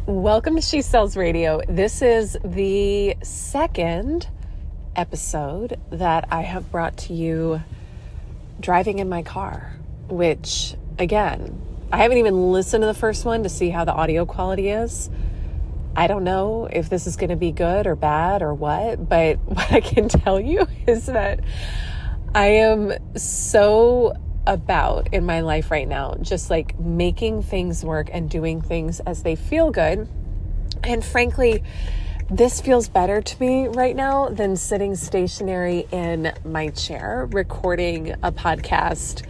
Welcome to She Sells Radio. This is the second episode that I have brought to you driving in my car, which, again, I haven't even listened to the first one to see how the audio quality is. I don't know if this is going to be good or bad or what, but what I can tell you is that I am so about in my life right now, just like making things work and doing things as they feel good. And frankly, this feels better to me right now than sitting stationary in my chair, recording a podcast,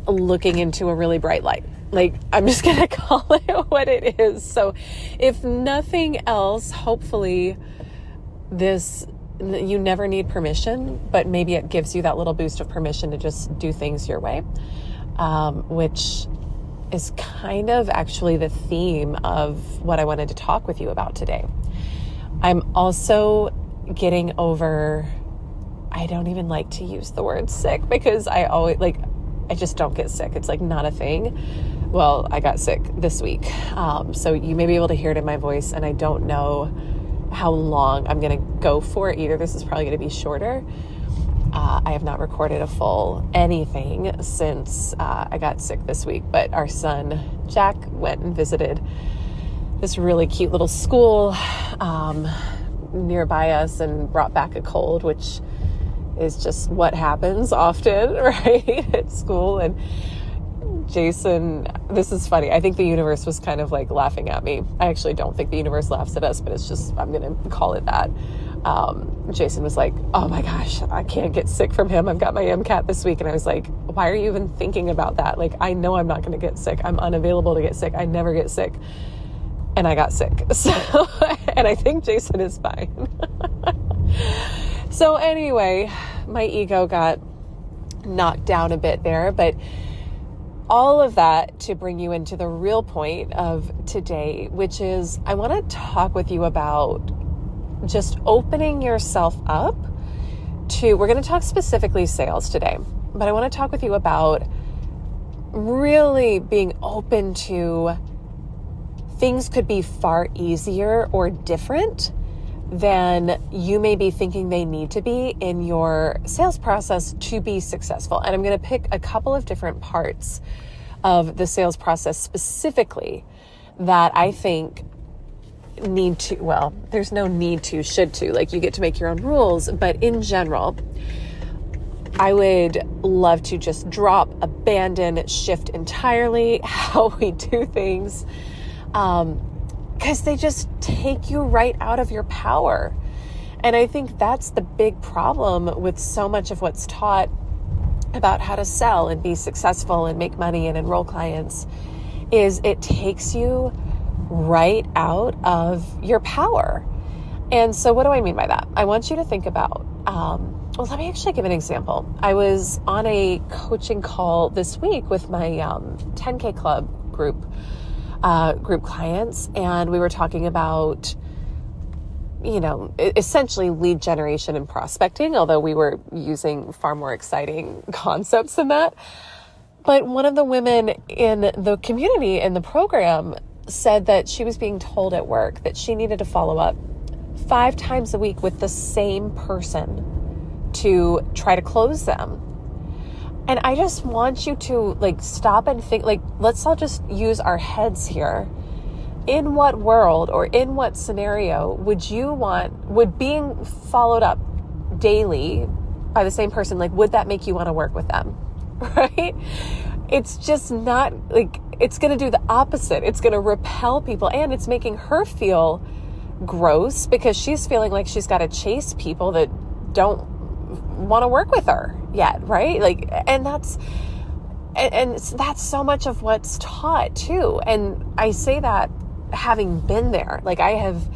looking into a really bright light. Like, I'm just going to call it what it is. So if nothing else, hopefully you never need permission, but maybe it gives you that little boost of permission to just do things your way, which is kind of actually the theme of what I wanted to talk with you about today. I'm also getting over, I don't even like to use the word sick because I just don't get sick. It's like not a thing. Well, I got sick this week. So you may be able to hear it in my voice, and I don't know how long I'm going to go for either. This is probably going to be shorter. I have not recorded a full anything since I got sick this week, but our son Jack went and visited this really cute little school nearby us and brought back a cold, which is just what happens often, right, at school. And Jason, this is funny. I think the universe was kind of like laughing at me. I actually don't think the universe laughs at us, but it's just, I'm going to call it that. Jason was like, oh my gosh, I can't get sick from him. I've got my MCAT this week. And I was like, why are you even thinking about that? Like, I know I'm not going to get sick. I'm unavailable to get sick. I never get sick. And I got sick. So, and I think Jason is fine. So anyway, my ego got knocked down a bit there, but all of that to bring you into the real point of today, which is I want to talk with you about just opening yourself up to, we're going to talk specifically sales today, but I want to talk with you about really being open to things could be far easier or different than you may be thinking they need to be in your sales process to be successful. And I'm going to pick a couple of different parts of the sales process specifically that I think there's no need to, should to, like you get to make your own rules. But in general, I would love to just drop, abandon, shift entirely how we do things. Because they just take you right out of your power. And I think that's the big problem with so much of what's taught about how to sell and be successful and make money and enroll clients, is it takes you right out of your power. And so what do I mean by that? I want you to think about, let me actually give an example. I was on a coaching call this week with my 10K Club group clients, and we were talking about, essentially lead generation and prospecting, although we were using far more exciting concepts than that. But one of the women in the community in the program said that she was being told at work that she needed to follow up 5 times a week with the same person to try to close them. And I just want you to stop and think, let's all just use our heads here. In what world or in what scenario would being followed up daily by the same person, would that make you want to work with them? Right? It's just not, it's going to do the opposite. It's going to repel people, and it's making her feel gross because she's feeling like she's got to chase people that don't want to work with her yet, right? And that's so much of what's taught too. And I say that having been there. I have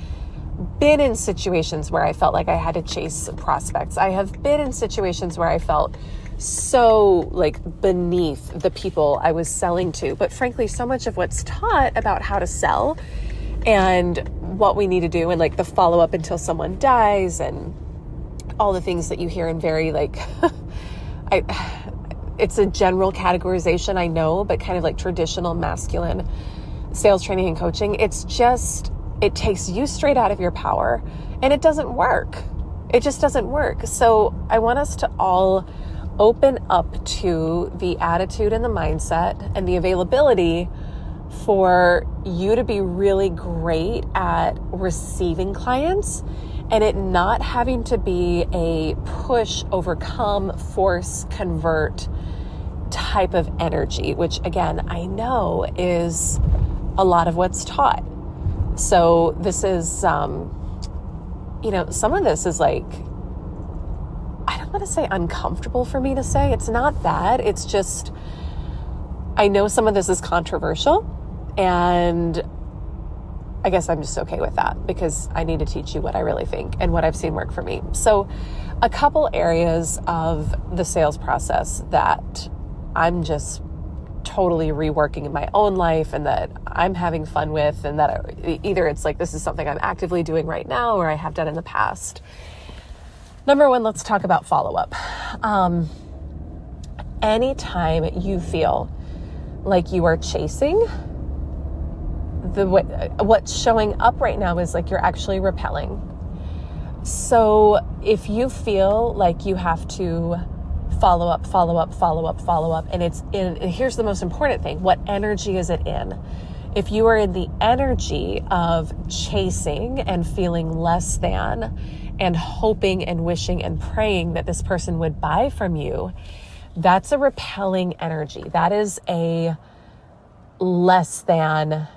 been in situations where I felt like I had to chase prospects. I have been in situations where I felt so beneath the people I was selling to. But frankly, so much of what's taught about how to sell and what we need to do, and the follow up until someone dies and all the things that you hear in very it's a general categorization, I know, but kind of traditional masculine sales training and coaching, it takes you straight out of your power, and it doesn't work. It just doesn't work. So I want us to all open up to the attitude and the mindset and the availability for you to be really great at receiving clients, and it not having to be a push, overcome, force, convert type of energy, which again, I know is a lot of what's taught. So this is, some of this is like, I don't want to say uncomfortable for me to say. It's not that. It's just, I know some of this is controversial, and I guess I'm just okay with that because I need to teach you what I really think and what I've seen work for me. So a couple areas of the sales process that I'm just totally reworking in my own life and that I'm having fun with, and that either it's like this is something I'm actively doing right now or I have done in the past. Number one, let's talk about follow-up. Anytime you feel like you are chasing, what's showing up right now is like you're actually repelling. So if you feel like you have to follow up, and here's the most important thing, what energy is it in? If you are in the energy of chasing and feeling less than and hoping and wishing and praying that this person would buy from you, that's a repelling energy. That is a less than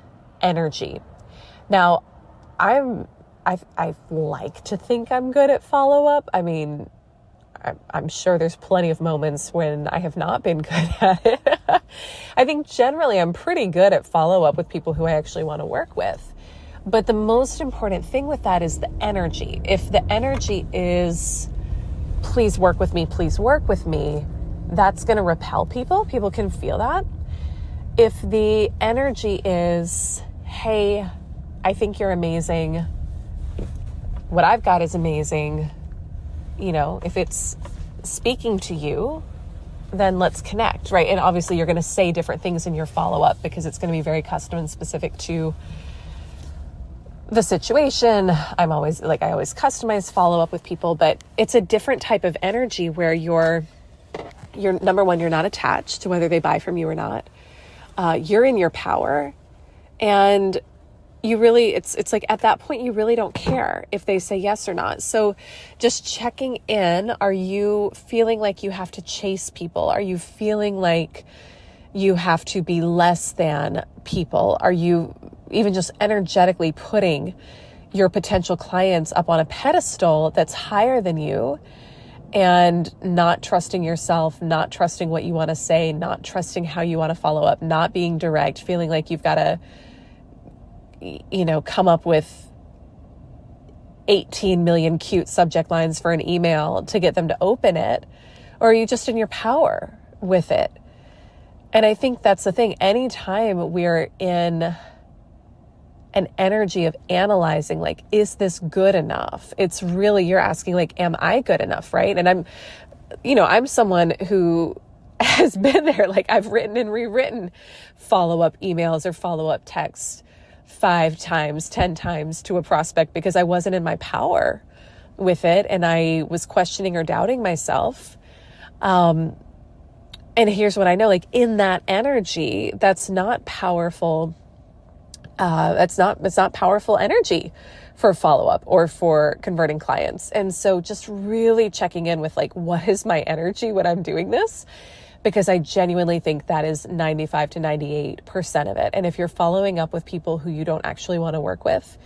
energy. Now, I like to think I'm good at follow-up. I mean, I'm sure there's plenty of moments when I have not been good at it. I think generally I'm pretty good at follow-up with people who I actually want to work with. But the most important thing with that is the energy. If the energy is, please work with me, that's going to repel people. People can feel that. If the energy is, hey, I think you're amazing, what I've got is amazing, if it's speaking to you, then let's connect, right? And obviously you're going to say different things in your follow-up because it's going to be very custom and specific to the situation. I always customize follow-up with people, but it's a different type of energy where you're number one, you're not attached to whether they buy from you or not. You're in your power, and you really, it's like at that point, you really don't care if they say yes or not. So just checking in, are you feeling like you have to chase people? Are you feeling like you have to be less than people? Are you even just energetically putting your potential clients up on a pedestal that's higher than you and not trusting yourself, not trusting what you want to say, not trusting how you want to follow up, not being direct, feeling like you've got to come up with 18 million cute subject lines for an email to get them to open it? Or are you just in your power with it? And I think that's the thing. Anytime we're in an energy of analyzing, like, is this good enough? It's really, you're asking, like, am I good enough, right? And I'm someone who has been there. Like, I've written and rewritten follow-up emails or follow-up texts 5 times, 10 times to a prospect because I wasn't in my power with it and I was questioning or doubting myself. And here's what I know, like, in that energy, that's not powerful. It's not powerful energy for follow-up or for converting clients. And so just really checking in with, like, what is my energy when I'm doing this? Because I genuinely think that is 95 to 98% of it. And if you're following up with people who you don't actually want to work with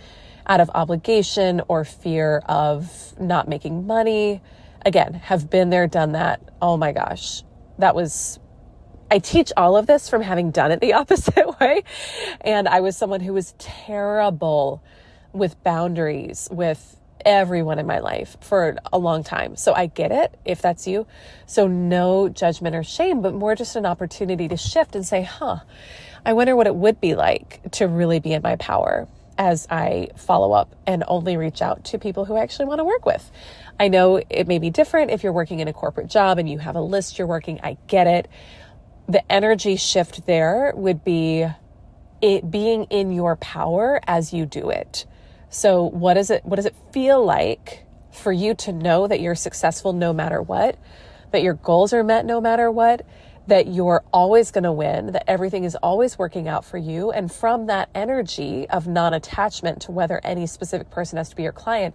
out of obligation or fear of not making money, again, have been there, done that. Oh my gosh, I teach all of this from having done it the opposite way. And I was someone who was terrible with boundaries with everyone in my life for a long time. So I get it if that's you. So no judgment or shame, but more just an opportunity to shift and say, I wonder what it would be like to really be in my power as I follow up and only reach out to people who I actually want to work with. I know it may be different if you're working in a corporate job and you have a list you're working. I get it. The energy shift there would be, it being in your power as you do it. So what does it feel like for you to know that you're successful no matter what, that your goals are met no matter what, that you're always going to win, that everything is always working out for you? And from that energy of non-attachment to whether any specific person has to be your client,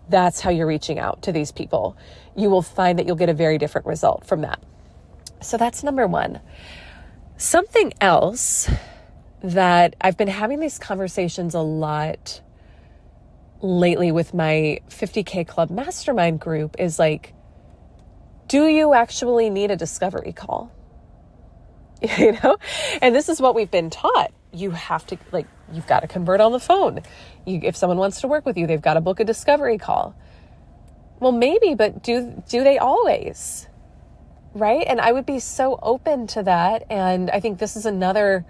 that's how you're reaching out to these people. You will find that you'll get a very different result from that. So that's number one. Something else that I've been having these conversations a lot lately with my 50K Club mastermind group is like, do you actually need a discovery call? You know? And this is what we've been taught. You have to, like, you've got to convert on the phone. If someone wants to work with you, they've got to book a discovery call. Well, maybe, but do they always? Right? And I would be so open to that. And I think this is another,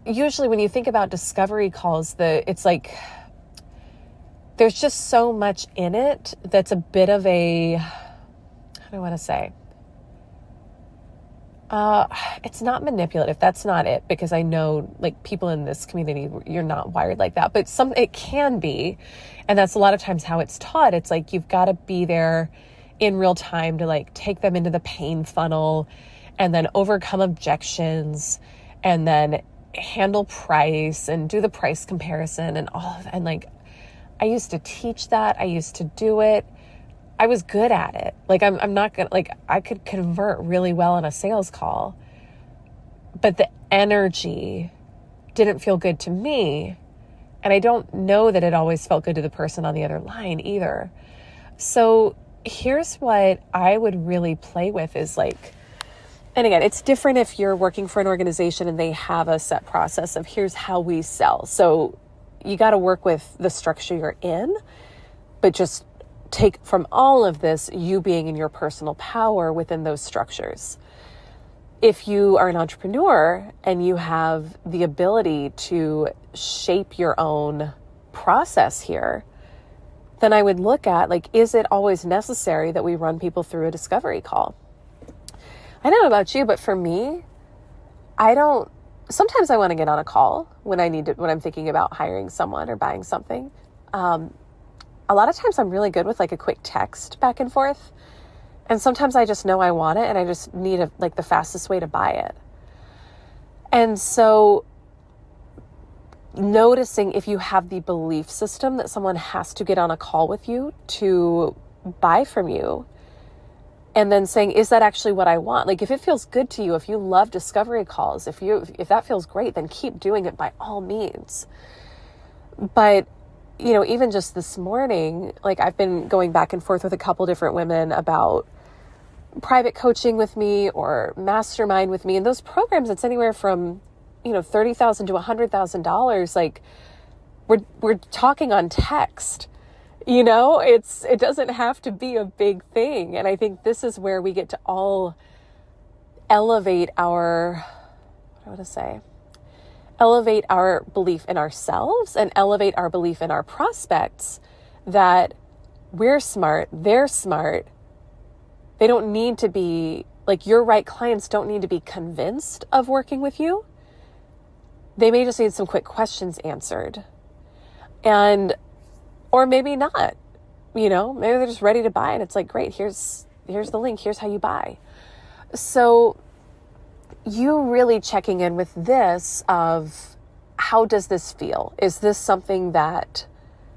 usually when you think about discovery calls, it's like, there's just so much in it that's a bit of a, how do I want to say? It's not manipulative. That's not it, because I know like people in this community, you're not wired like that, but it can be. And that's a lot of times how it's taught. It's like, you've got to be there in real time to like take them into the pain funnel and then overcome objections and then handle price and do the price comparison and all of that. And like, I used to teach that. I used to do it. I was good at it. Like, I'm not gonna, like, I could convert really well on a sales call, but the energy didn't feel good to me. And I don't know that it always felt good to the person on the other line either. So here's what I would really play with is like, and again, it's different if you're working for an organization and they have a set process of here's how we sell. So you got to work with the structure you're in, but just take from all of this, you being in your personal power within those structures. If you are an entrepreneur and you have the ability to shape your own process here, then I would look at like, is it always necessary that we run people through a discovery call? I don't know about you, but for me, sometimes I want to get on a call when I'm thinking about hiring someone or buying something. A lot of times I'm really good with like a quick text back and forth. And sometimes I just know I want it and I just need the fastest way to buy it. And so noticing if you have the belief system that someone has to get on a call with you to buy from you, and then saying, is that actually what I want? Like, if it feels good to you, if you love discovery calls, if that feels great, then keep doing it by all means. But you know, even just this morning, like I've been going back and forth with a couple different women about private coaching with me or mastermind with me. And those programs, it's anywhere from, you know, $30,000 to $100,000. Like we're talking on text, you know, it doesn't have to be a big thing. And I think this is where we get to all elevate our belief in ourselves and elevate our belief in our prospects that we're smart, they're smart. They don't need to be, like, your right clients don't need to be convinced of working with you. They may just need some quick questions answered. Or maybe not, you know, maybe they're just ready to buy and it's like, great, here's the link, here's how you buy. So you really checking in with this of, how does this feel? Is this something that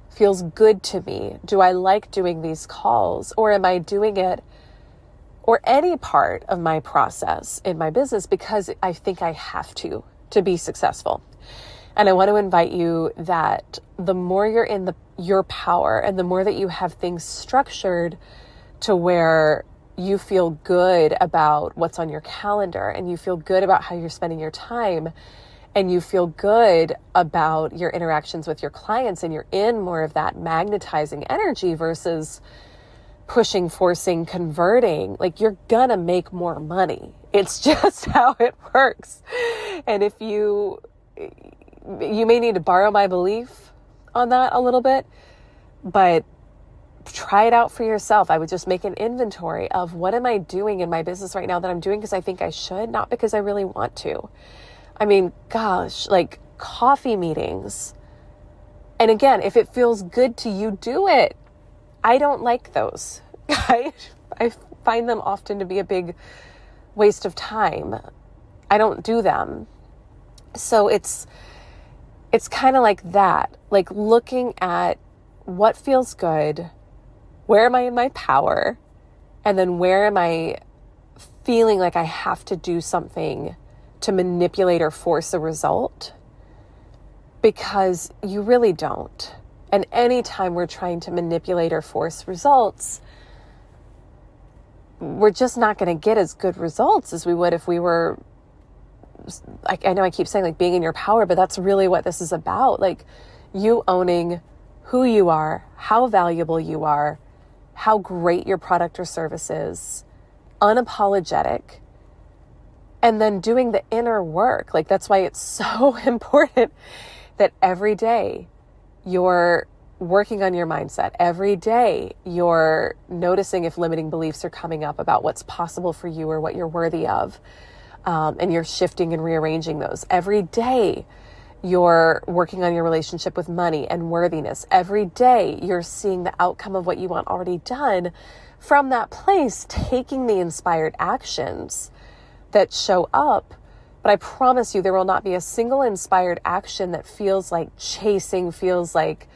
feels good to me? Do I like doing these calls? Or am I doing it, or any part of my process in my business, because I think I have to be successful? And I want to invite you that the more you're in your power and the more that you have things structured to where you feel good about what's on your calendar and you feel good about how you're spending your time and you feel good about your interactions with your clients and you're in more of that magnetizing energy versus pushing, forcing, converting, like you're gonna make more money. It's just how it works. And if you may need to borrow my belief on that a little bit, but try it out for yourself. I would just make an inventory of what am I doing in my business right now that I'm doing because I think I should, not because I really want to. I mean, gosh, like coffee meetings. And again, if it feels good to you, do it. I don't like those. I find them often to be a big waste of time. I don't do them. So it's kind of like that, like looking at what feels good, where am I in my power, and then where am I feeling like I have to do something to manipulate or force a result, because you really don't. And anytime we're trying to manipulate or force results, we're just not going to get as good results as we would if we were, I know I keep saying like being in your power, but that's really what this is about. Like you owning who you are, how valuable you are, how great your product or service is, unapologetic, and then doing the inner work. Like that's why it's so important that every day you're working on your mindset. Every day you're noticing if limiting beliefs are coming up about what's possible for you or what you're worthy of. And you're shifting and rearranging those. Every day you're working on your relationship with money and worthiness. Every day you're seeing the outcome of what you want already done. From that place, taking the inspired actions that show up. But I promise you, there will not be a single inspired action that feels like chasing, feels like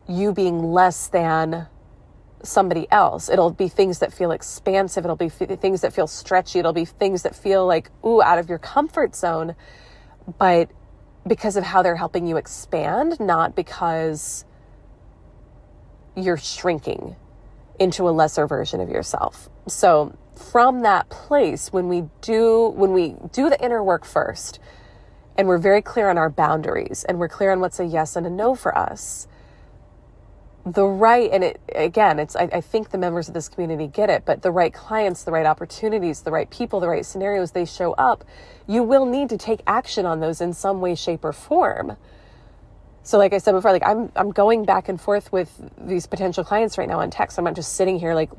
you being less than somebody else. It'll be things that feel expansive. It'll be things that feel stretchy. It'll be things that feel like, ooh, out of your comfort zone, but because of how they're helping you expand, not because you're shrinking into a lesser version of yourself. So from that place, when we do the inner work first, and we're very clear on our boundaries, and we're clear on what's a yes and a no for us, I think the members of this community get it, but the right clients, the right opportunities, the right people, the right scenarios, they show up, you will need to take action on those in some way, shape, or form. So like I said before, like I'm going back and forth with these potential clients right now on text. I'm not just sitting here like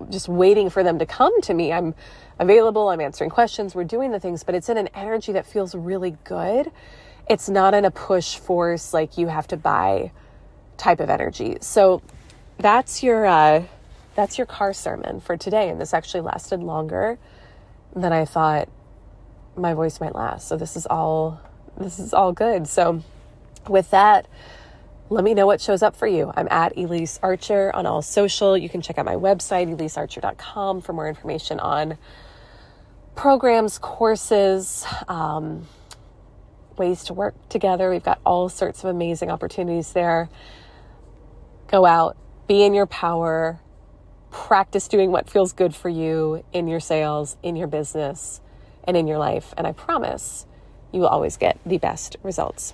just waiting for them to come to me. I'm available, I'm answering questions, we're doing the things, but it's in an energy that feels really good. It's not in a push force, like you have to buy type of energy. So that's your car sermon for today. And this actually lasted longer than I thought my voice might last. So this is all good. So with that, let me know what shows up for you. I'm at Elise Archer on all social. You can check out my website, elisearcher.com, for more information on programs, courses, ways to work together. We've got all sorts of amazing opportunities there. Go out, be in your power, practice doing what feels good for you in your sales, in your business, and in your life. And I promise you will always get the best results.